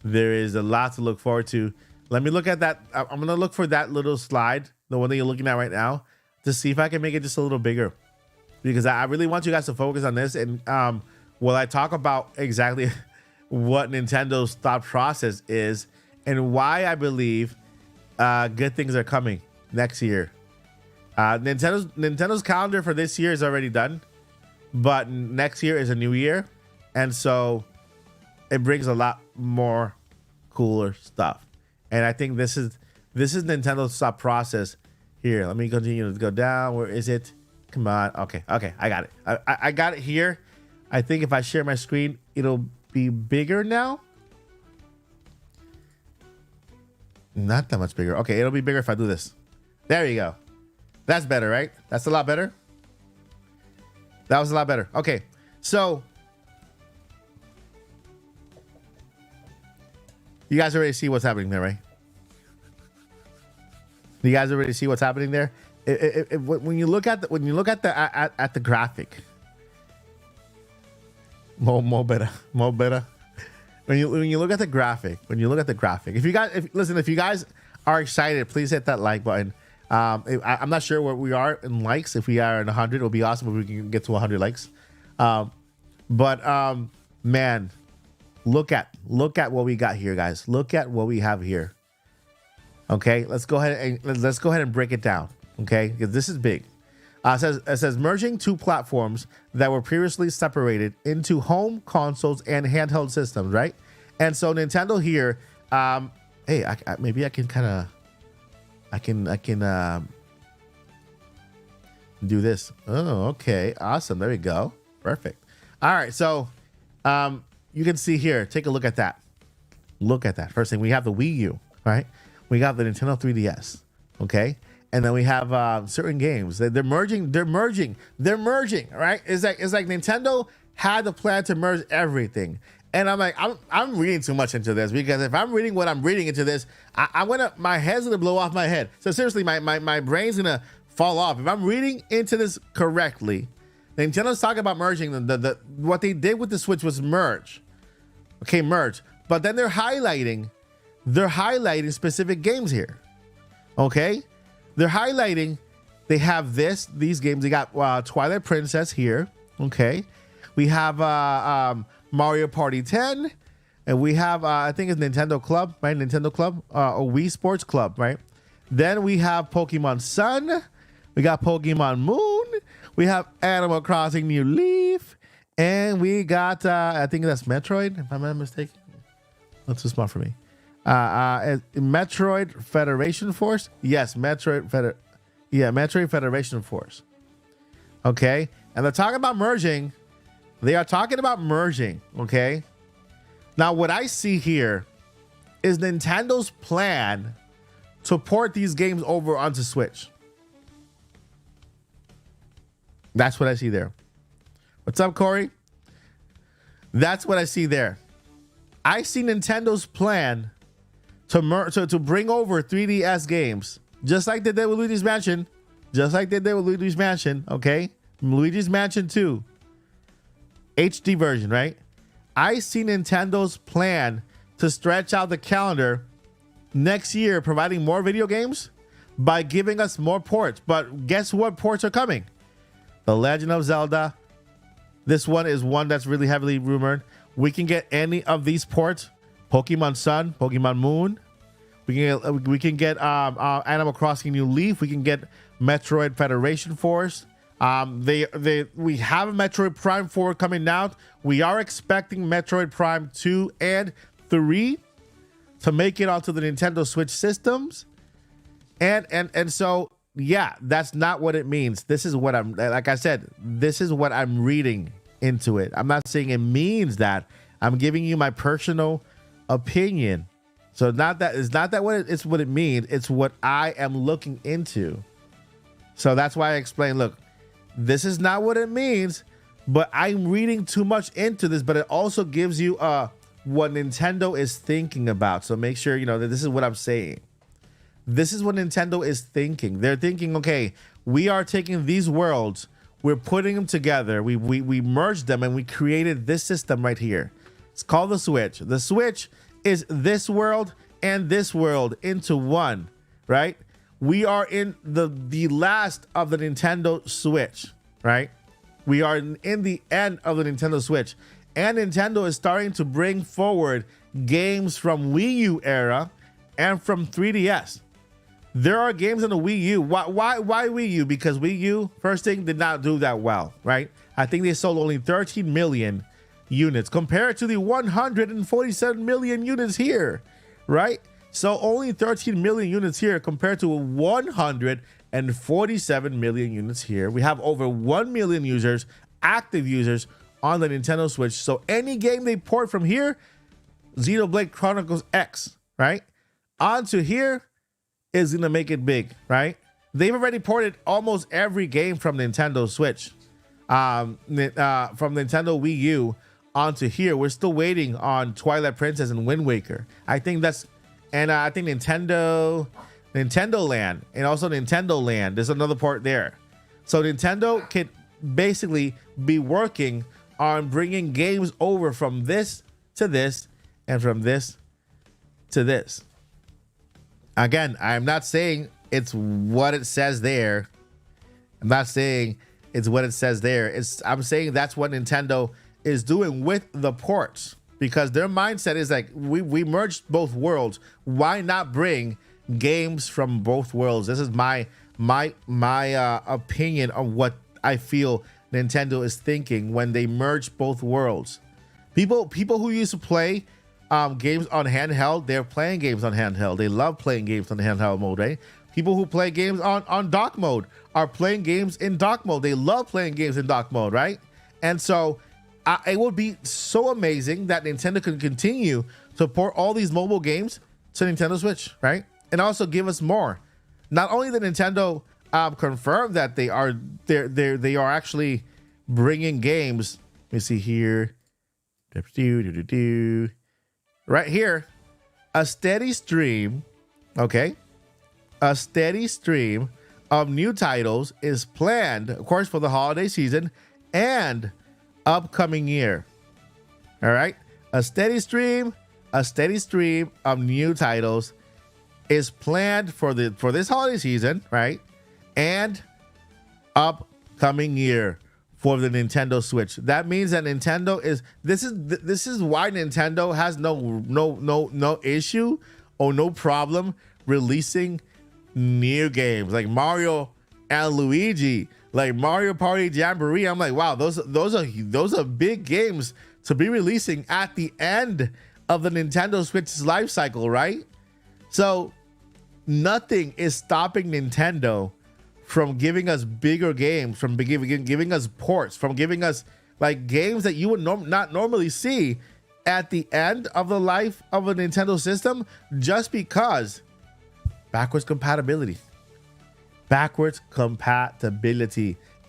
[SPEAKER 1] there is a lot to look forward to. Let me look at that. I'm gonna look for that little slide, the one that you're looking at right now, to see if I can make it just a little bigger, because I really want you guys to focus on this. And while I talk about exactly what Nintendo's thought process is and why I believe good things are coming next year. Nintendo's calendar for this year is already done, but next year is a new year, and so it brings a lot more cooler stuff. And I think this is Nintendo's thought process here. Let me continue to go down. Where is it? Come on. Okay, I got it. I got it here. I think if I share my screen, it'll be bigger now. Not that much bigger. Okay, it'll be bigger if I do this. There you go. That's better, right? That's a lot better. That was a lot better. Okay, so You guys already see what's happening there, right? You guys already see what's happening there. When you look at the graphic, more better. When you look at the graphic, if you guys are excited, please hit that like button. I'm not sure where we are in likes. If we are in 100, it'll be awesome if we can get to 100 likes. Man, look at what we got here, guys. Look at what we have here. Okay, let's go ahead and break it down. Okay, because this is big. It says merging two platforms that were previously separated into home consoles and handheld systems, right? And so Nintendo here, hey, maybe I can kind of, I can do this. Oh, okay, awesome. There we go. Perfect. All right, so you can see here. Take a look at that. Look at that. First thing, we have the Wii U, right? We got the Nintendo 3DS. Okay. And then we have certain games. They're merging. Right? It's like Nintendo had the plan to merge everything. And I'm like, I'm reading too much into this, because if I'm reading what I'm reading into this, my head's gonna blow off my head. So seriously, my brain's gonna fall off. If I'm reading into this correctly, Nintendo's talking about merging. What they did with the Switch was merge. Okay, merge. But then they're highlighting specific games here. Okay. They're highlighting, they have these games. They got Twilight Princess here. Okay. We have Mario Party 10. And we have, I think it's Nintendo Club, right? Nintendo Club, or Wii Sports Club, right? Then we have Pokemon Sun. We got Pokemon Moon. We have Animal Crossing New Leaf. And we got, I think that's Metroid, if I'm not mistaken. That's too smart for me. Metroid Federation Force. Yes, Metroid Federation Force. Okay, and they're talking about merging. They are talking about merging. Okay, now what I see here is Nintendo's plan to port these games over onto Switch. That's what I see there. What's up, Corey? That's what I see there. I see Nintendo's plan to bring over 3DS games, just like they did with Luigi's Mansion. Okay? Luigi's Mansion 2. HD version, right? I see Nintendo's plan to stretch out the calendar next year, providing more video games by giving us more ports. But guess what ports are coming? The Legend of Zelda. This one is one that's really heavily rumored. We can get any of these ports. Pokemon Sun, Pokemon Moon. We can get Animal Crossing New Leaf. We can get Metroid Federation Force. We have a Metroid Prime 4 coming out. We are expecting Metroid Prime 2 and 3 to make it onto the Nintendo Switch systems. And so yeah, that's not what it means. This is what like I said, this is what I'm reading into it. I'm not saying it means that. I'm giving you my personal opinion. So it's not that what it means. It's what I am looking into. So that's why I explained, look, this is not what it means, but I'm reading too much into this, but it also gives you what Nintendo is thinking about. So make sure you know that this is what I'm saying. This is what Nintendo is thinking. They're thinking, okay, we are taking these worlds, we're putting them together. We merged them and we created this system right here. It's called the Switch. The Switch is this world and this world into one, right? We are in the last of the Nintendo Switch, right? We are in the end of the Nintendo Switch, and Nintendo is starting to bring forward games from Wii U era and from 3DS. There are games in the Wii U. Why Wii U? Because Wii U, first thing, did not do that well, right? I think they sold only 13 million units compared to the 147 million units here, right? So only 13 million units here compared to 147 million units here. We have over 1 million users, active users on the Nintendo Switch. So any game they port from here, Xenoblade Chronicles X, right, onto here is going to make it big, right? They've already ported almost every game from Nintendo Switch, from Nintendo Wii U onto here. We're still waiting on Twilight Princess and Wind Waker. I think that's, and I think Nintendo Land, and also Nintendo Land. There's another part there. So Nintendo can basically be working on bringing games over from this to this and from this to this. Again, I'm not saying it's what it says there. I'm not saying it's what it says there. I'm saying that's what Nintendo is doing with the ports, because their mindset is like, we merged both worlds. Why not bring games from both worlds? This is my opinion of what I feel Nintendo is thinking when they merge both worlds. People who used to play games on handheld, they're playing games on handheld. They love playing games on handheld mode, right? People who play games on dock mode are playing games in dock mode. They love playing games in dock mode, right? And so it would be so amazing that Nintendo can continue to port all these mobile games to Nintendo Switch, right? And also give us more. Not only did Nintendo confirm that they are actually bringing games. Let me see here. Right here, a steady stream, okay? A steady stream of new titles is planned, of course, for the holiday season and upcoming year. All right? A steady stream of new titles is planned for this holiday season, right? And upcoming year for the Nintendo Switch. That means that Nintendo this is why Nintendo has no issue or no problem releasing new games like Mario and Luigi, like Mario Party Jamboree. I'm like, wow, those are big games to be releasing at the end of the Nintendo Switch's life cycle, right? So nothing is stopping Nintendo from giving us bigger games, from giving us ports, from giving us like games that you would not normally see at the end of the life of a Nintendo system, just because backwards compatibility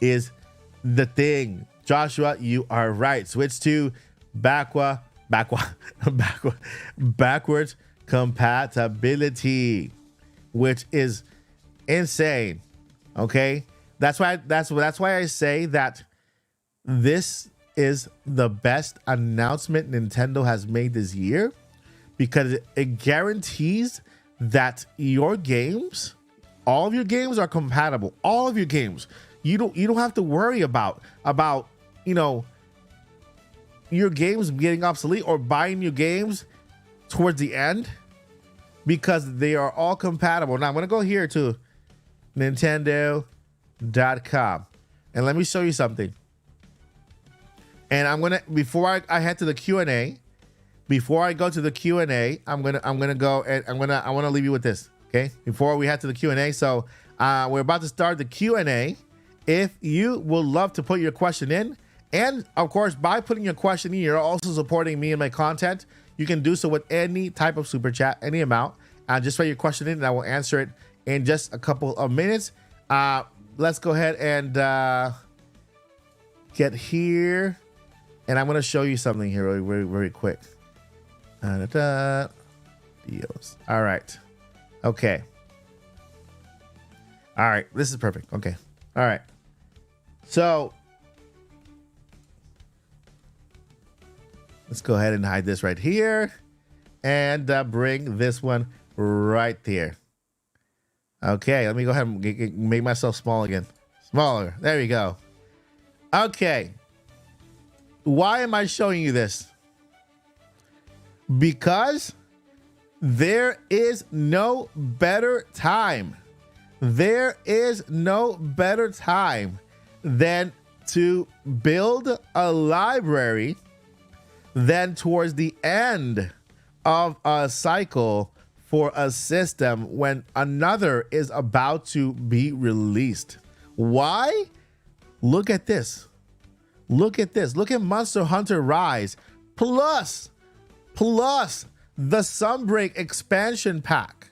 [SPEAKER 1] is the thing. Joshua, you are right. Switch to backwards compatibility, which is insane. Okay, that's why I say that this is the best announcement Nintendo has made this year, because it guarantees that your games, all of your games are compatible. All of your games, you don't have to worry about your games getting obsolete or buying new games towards the end, because they are all compatible. Now I'm gonna go here to Nintendo.com and let me show you something. And I'm gonna, before I head to the Q&A, before I go to the Q&A, I want to leave you with this, okay? Before we head to the Q&A, so we're about to start the Q&A. If you would love to put your question in, and of course, by putting your question in, you're also supporting me and my content. You can do so with any type of super chat, any amount. Just write your question in and I will answer it in just a couple of minutes. Let's go ahead and get here. And I'm going to show you something here very quick. Dios. All right. Okay. All right. This is perfect. Okay. All right. So let's go ahead and hide this right here and bring this one right there. Okay. Let me go ahead and make myself small again. Smaller. There we go. Okay. Why am I showing you this? Because there is no better time. There is no better time than to build a library than towards the end of a cycle for a system when another is about to be released. Why? Look at this. Look at this. Look at Monster Hunter Rise plus the Sunbreak expansion pack.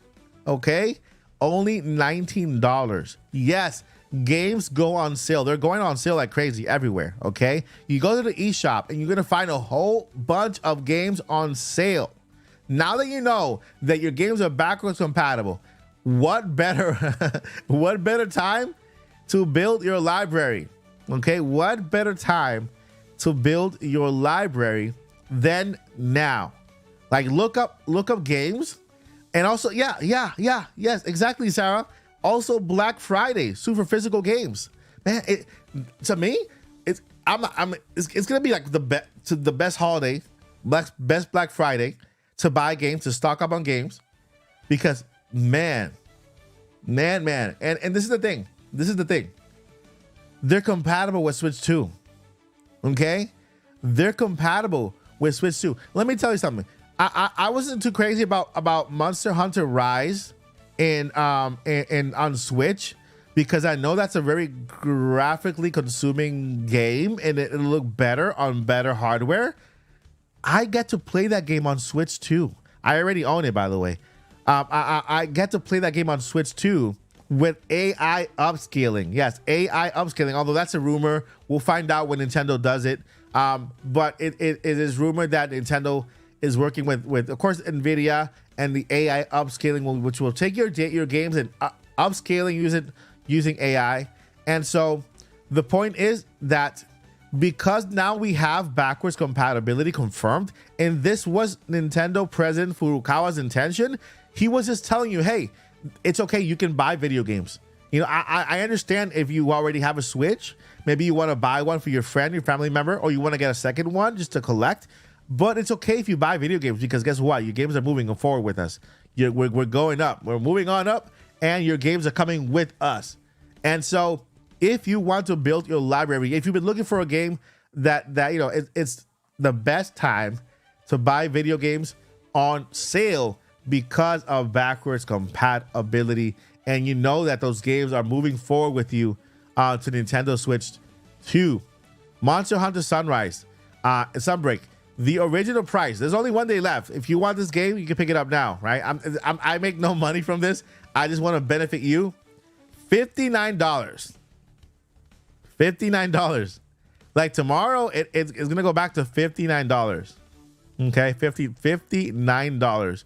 [SPEAKER 1] Okay? Only $19. Yes, games go on sale. They're going on sale like crazy everywhere, okay? You go to the eShop and you're gonna find a whole bunch of games on sale. Now that you know that your games are backwards compatible, what better what better time to build your library? Okay, what better time to build your library than now? Like look up games, and also yes, exactly, Sarah. Also Black Friday, super physical games. Man, to me, it's gonna be like the best holiday, best Black Friday to buy games, to stock up on games, because man, and this is the thing. They're compatible with Switch 2. Okay? They're compatible with Switch 2. Let me tell you something. I wasn't too crazy about Monster Hunter Rise in on Switch, because I know that's a very graphically consuming game and it'll look better on better hardware. I get to play that game on Switch 2. I already own it, by the way. I get to play that game on Switch 2 with AI upscaling. Yes, AI upscaling, although that's a rumor. We'll find out when Nintendo does it. But it is rumored that Nintendo is working with of course, NVIDIA and the AI upscaling, which will take your games and upscaling using AI. And so the point is that because now we have backwards compatibility confirmed, and this was Nintendo President Furukawa's intention, he was just telling you, hey, it's okay, you can buy video games. You know, I understand if you already have a Switch, maybe you want to buy one for your friend, your family member, or you want to get a second one just to collect. But it's okay if you buy video games, because guess what? Your games are moving forward with us. We're going up. We're moving on up, and your games are coming with us. And so if you want to build your library, if you've been looking for a game that you know, it's the best time to buy video games on sale because of backwards compatibility, and you know that those games are moving forward with you to Nintendo Switch 2. Monster Hunter Sunrise, Sunbreak, the original price. There's only one day left. If you want this game, you can pick it up now, right? I make no money from this. I just want to benefit you. $59. $59. Like tomorrow, it's gonna go back to $59. Okay, $59.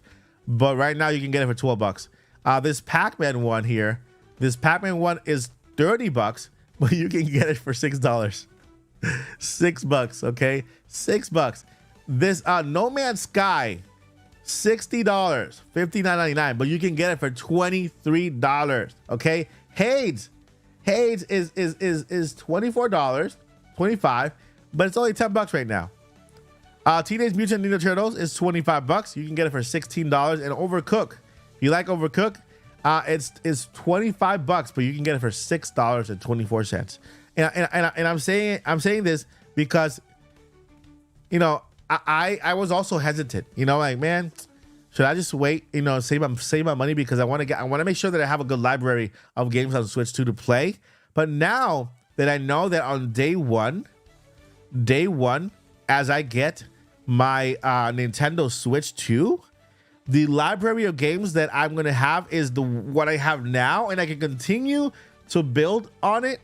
[SPEAKER 1] But right now you can get it for $12. This Pac-Man one here, this Pac-Man one is $30, but you can get it for $6. $6, okay? $6. This No Man's Sky, $60, $59.99, but you can get it for $23. Okay, Hades is $24, $25, but it's only $10 right now. Teenage Mutant Ninja Turtles is $25. You can get it for $16. And Overcooked, you like Overcooked? It's $25, but you can get it for $6.24. And I'm saying this because, you know, I was also hesitant. You know, like, man, should I just wait? You know, save my money, because I want to make sure that I have a good library of games on Switch 2 to play. But now that I know that on day one, as I get my Nintendo Switch 2, the library of games that I'm gonna have is what I have now, and I can continue to build on it.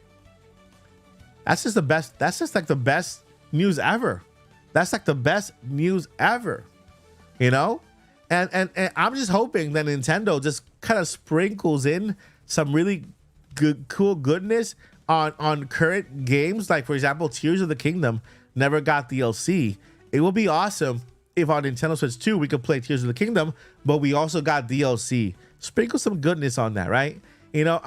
[SPEAKER 1] That's just the best. That's just like the best news ever. That's like the best news ever, you know? And I'm just hoping that Nintendo just kind of sprinkles in some really cool goodness on current games. Like, for example, Tears of the Kingdom never got DLC. It would be awesome if on Nintendo Switch 2 we could play Tears of the Kingdom, but we also got DLC. Sprinkle some goodness on that, right? You know,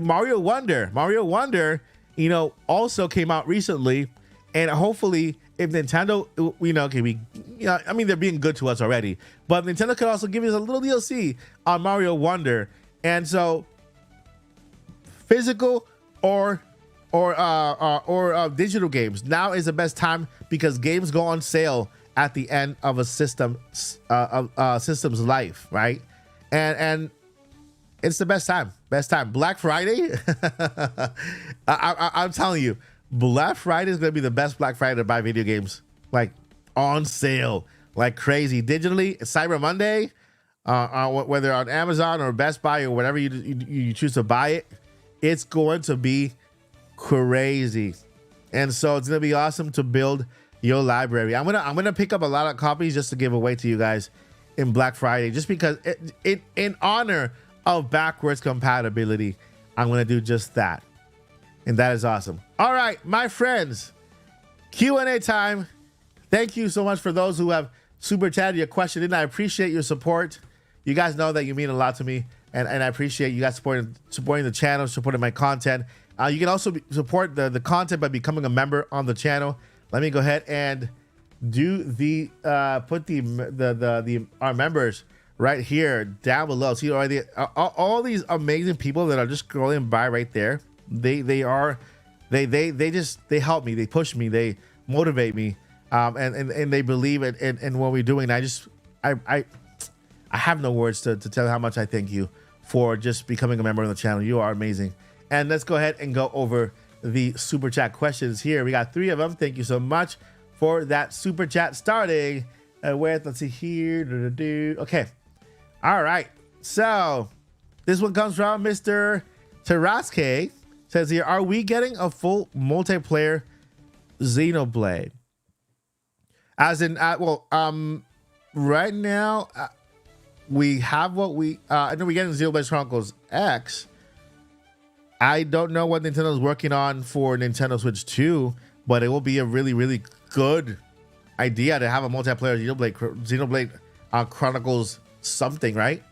[SPEAKER 1] Mario Wonder, you know, also came out recently, and hopefully, if Nintendo, you know, can be, you know, I mean, they're being good to us already, but Nintendo could also give us a little DLC on Mario Wonder. And so, physical or digital games, now is the best time, because games go on sale at the end of a system's life, right? And it's the best time. Black Friday, I'm telling you, Black Friday is gonna be the best Black Friday to buy video games, like on sale, like crazy. Digitally, Cyber Monday, whether on Amazon or Best Buy or whatever you choose to buy it, it's going to be crazy. And so it's gonna be awesome to build your library. I'm gonna pick up a lot of copies just to give away to you guys in Black Friday, just because in honor of backwards compatibility, I'm gonna do just that. And that is awesome. All right, my friends, Q&A time. Thank you so much for those who have super chatted your question in. I appreciate your support. You guys know that you mean a lot to me, and I appreciate you guys supporting the channel, supporting my content. You can also support the content by becoming a member on the channel. Let me go ahead and do the put our members right here down below. See already all these amazing people that are just scrolling by right there. They help me, they push me, they motivate me, and they believe in what we're doing. I have no words to tell how much I thank you for just becoming a member of the channel. You are amazing. And let's go ahead and go over the super chat questions here. We got 3 of them. Thank you so much for that super chat. Starting with, let's see here. Okay. All right. So this one comes from Mr. Taraske. Says here, are we getting a full multiplayer Xenoblade? As in, right now, we have what I know we're getting Xenoblade Chronicles X. I don't know what Nintendo's working on for Nintendo Switch 2, but it will be a really, really good idea to have a multiplayer Xenoblade Chronicles something, right?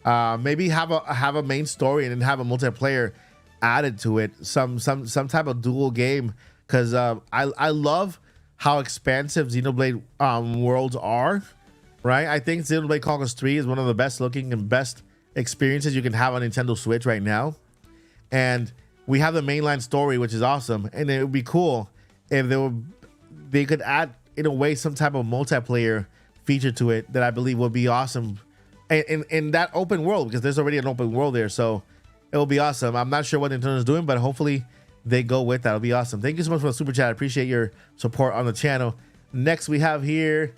[SPEAKER 1] Maybe have a main story and then have a multiplayer added to it, some type of dual game, because I love how expansive Xenoblade worlds are, right? I think Xenoblade Chronicles 3 is one of the best looking and best experiences you can have on Nintendo Switch right now. And we have the mainline story, which is awesome, and it would be cool if they could add, in a way, some type of multiplayer feature to it that I believe would be awesome in that open world, because there's already an open world there, so it will be awesome. I'm not sure what Nintendo's doing, but hopefully they go with that. It'll be awesome. Thank you so much for the super chat. I appreciate your support on the channel. Next, we have here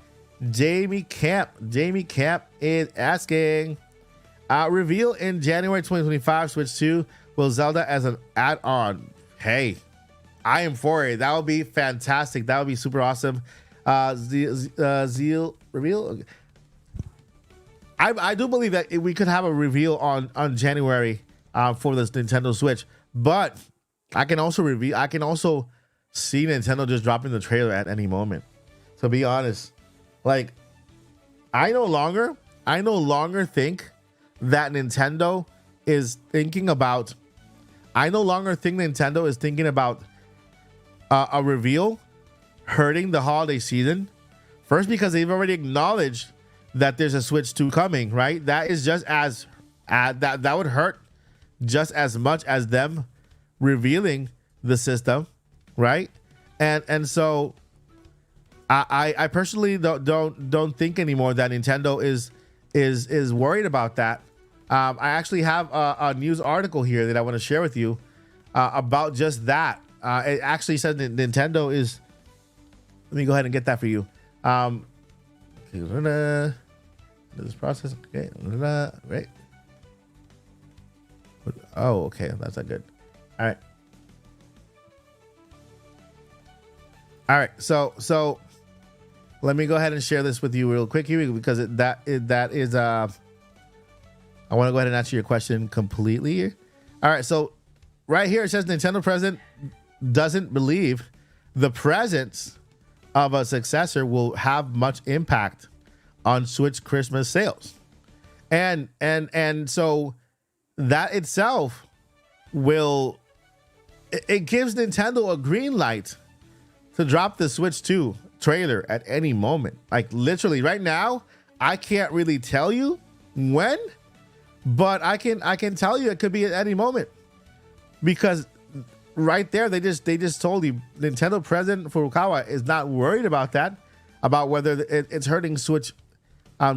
[SPEAKER 1] Jamie Camp. Jamie Camp is asking, reveal in January 2025 Switch 2. Will Zelda as an add-on? Hey, I am for it. That would be fantastic. That would be super awesome. Zeal reveal. Okay. I do believe that we could have a reveal on January for this Nintendo Switch, but I can also see Nintendo just dropping the trailer at any moment. To be honest, like I no longer think that Nintendo is thinking about. I no longer think Nintendo is thinking about a reveal hurting the holiday season. First, because they've already acknowledged that there's a Switch 2 coming, right? That is just as that would hurt just as much as them revealing the system, right? And so I personally don't think anymore that Nintendo is worried about that. I actually have a news article here that I want to share with you about just that. It actually says that Nintendo is. Let me go ahead and get that for you. This process, okay, right? Oh, okay, that's not good. All right. So let me go ahead and share this with you real quick here, because that is I want to go ahead and answer your question completely here. All right, so right here it says Nintendo president doesn't believe the presence of a successor will have much impact on Switch Christmas sales, and so that itself it gives Nintendo a green light to drop the Switch 2 trailer at any moment. Like literally right now, I can't really tell you when, but I can tell you it could be at any moment, because right there they just told you Nintendo president Furukawa is not worried about that, about whether it's hurting Switch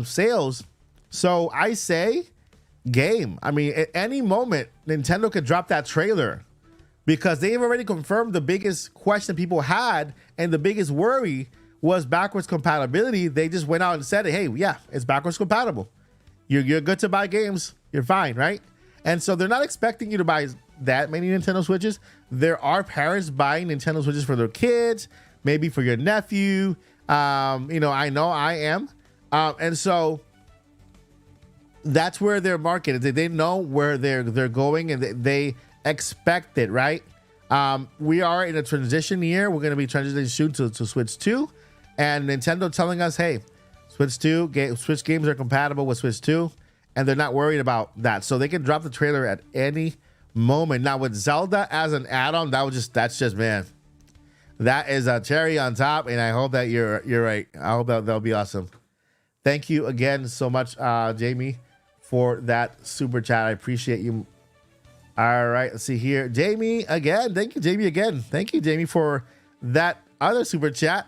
[SPEAKER 1] sales. So I say game. I mean, at any moment Nintendo could drop that trailer, because they've already confirmed the biggest question people had and the biggest worry was backwards compatibility. They just went out and said, hey, yeah, it's backwards compatible. You're good to buy games. You're fine, right? And so they're not expecting you to buy that many Nintendo Switches. There are parents buying Nintendo Switches for their kids, maybe for your nephew. You know I am. And so that's where their market is. They know where they're going, and they expect it, right? We are in a transition year. We're going to be transitioning soon to Switch 2, and Nintendo telling us, hey, Switch games are compatible with Switch 2, and they're not worried about that. So they can drop the trailer at any moment. Now with Zelda as an add-on, that's just man, that is a cherry on top, and I hope that you're right. I hope that'll be awesome. Thank you again so much, Jamie, for that super chat. I appreciate you. All right, let's see here. Jamie again. Thank you, Jamie, again. Thank you, Jamie, for that other super chat.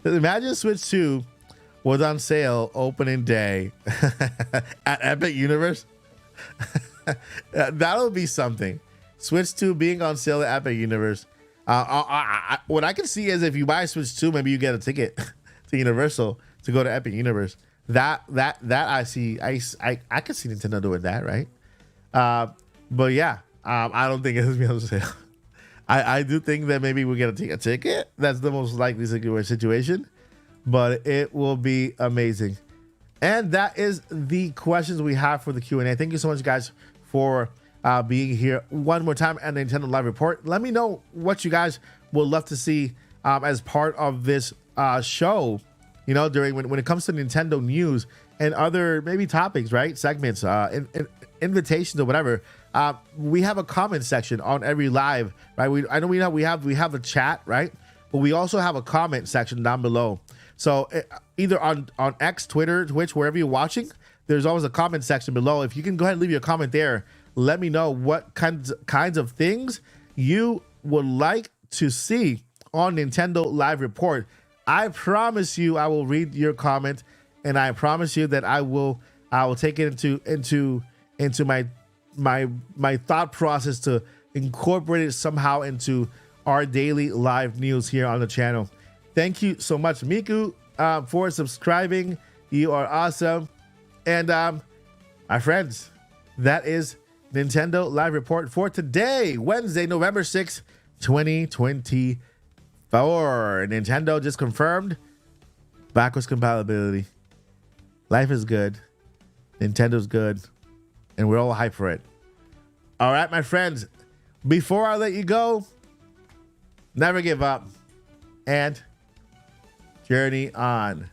[SPEAKER 1] Imagine Switch 2 was on sale opening day at Epic Universe. That'll be something. Switch 2 being on sale at Epic Universe. What I can see is if you buy Switch 2, maybe you get a ticket to Universal to go to Epic Universe. That I see. I could see Nintendo doing that, right? But yeah, I don't think it's gonna be on sale. I do think that maybe we get a ticket. That's the most likely situation, but it will be amazing. And that is the questions we have for the Q&A. Thank you so much, guys, for being here one more time at the Nintendo Live Report. Let me know what you guys would love to see as part of this show. You know, during when it comes to Nintendo news and other maybe topics, right? Segments, invitations or whatever. We have a comment section on every live, right? I know we have a chat, right? But we also have a comment section down below. So either on X, Twitter, Twitch, wherever you're watching, there's always a comment section below. If you can go ahead and leave your comment there, let me know what kinds of things you would like to see on Nintendo Live Report. I promise you I will read your comment, and I promise you that I will take it into my thought process to incorporate it somehow into our daily live news here on the channel. Thank you so much, Miku, for subscribing. You are awesome. And my friends, that is Nintendo Live Report for today, Wednesday, November 6th, 2024. Nintendo just confirmed backwards compatibility. Life is good. Nintendo's good. And we're all hyped for it. All right, my friends, before I let you go, never give up and journey on.